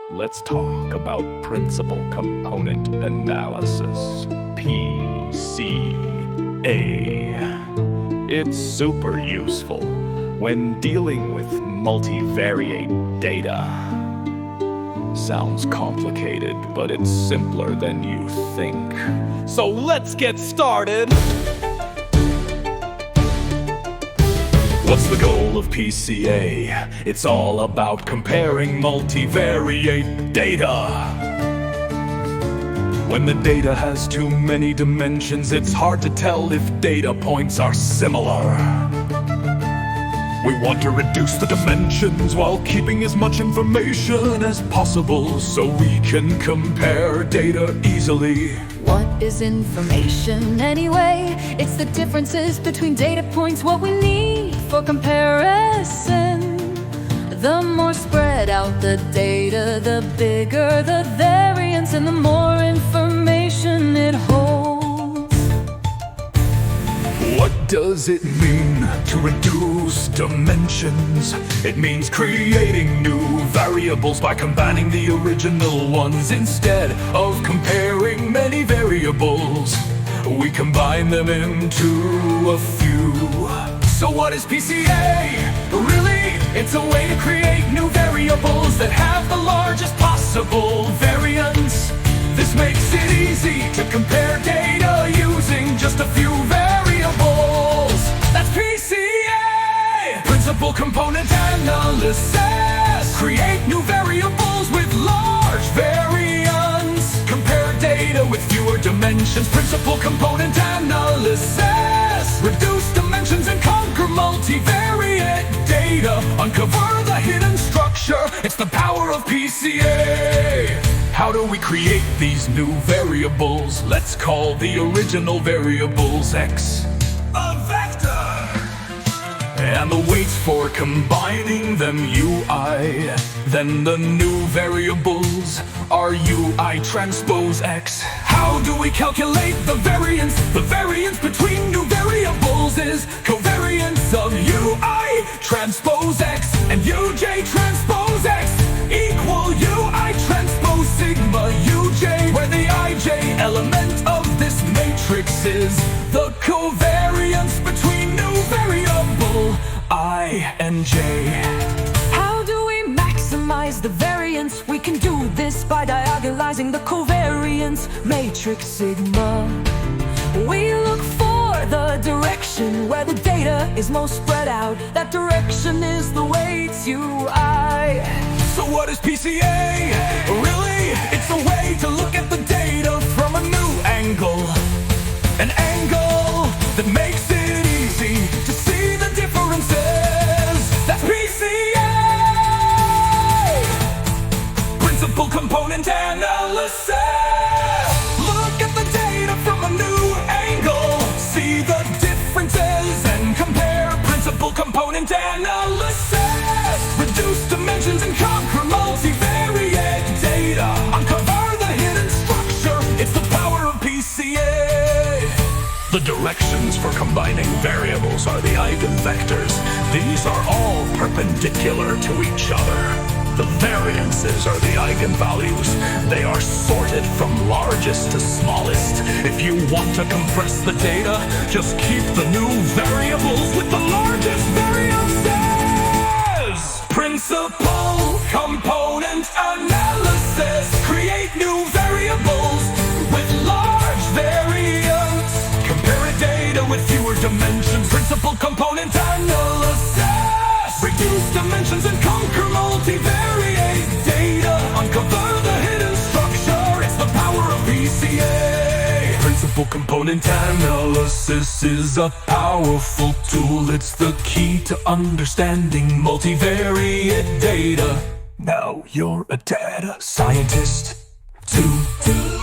Let's talk about principal component analysis, PCA. It's super useful when dealing with multivariate data. Sounds complicated, but it's simpler than you think. So let's get started! What's the goal of PCA? It's all about comparing multivariate data. When the data has too many dimensions, it's hard to tell if data points are similar. We want to reduce the dimensions while keeping as much information as possible so we can compare data easily. What is information anyway? It's the differences between data points, what we need for comparison. The more spread out the data, the bigger the variance and the more information it holds. What does it mean to reduce dimensions? It means creating new variables by combining the original ones. Instead of comparing many variables, we combine them into a few. So what is PCA? Really, it's a way to create new variables that have the largest possible variance. This makes it easy to compare data using just a few variables. That's PCA! Principal component analysis. Create new variables with large variance. Compare data with fewer dimensions. Principal component analysis. Reduce dimensions and conquer multivariate data. Uncover the hidden structure. It's the power of PCA. How do we create these new variables? Let's call the original variables x a vector, and the weights for combining them ui. Then the new variables are ui transpose x. How do we calculate the variance? The variance between new variables is covariance of ui transpose x and uj transpose x equal ui transpose sigma uj, where the ij element of this matrix is the covariance between new variable I and j. How do we maximize the variance? We can do this by diagonalizing the covariance matrix sigma. We look for the direction where the data is most spread out. That direction is the weights ui. So what is PCA? Really? It's a way to look at the data from a new angle. An angle that makes it easy to see the differences. That's PCA! Principal component analysis. Look at the data from a new angle. See the differences and compare. Principal component analysis. Reduce dimensions and conquer multivariate data. Uncover the hidden structure. It's the power of PCA. The directions for combining variables are the eigenvectors. These are all perpendicular to each other. The variances are the eigenvalues. They are sorted from largest to smallest. If you want to compress the data, just keep the new variables with the largest variances. Principal component analysis. Create new variables with large variance. Compare data with fewer dimensions. Principal component analysis. Reduce dimensions and conquer multivariate data. Uncover the hidden structure. It's the power of PCA. Principal component analysis is a powerful tool. It's the key to understanding multivariate data. Now you're a data scientist too.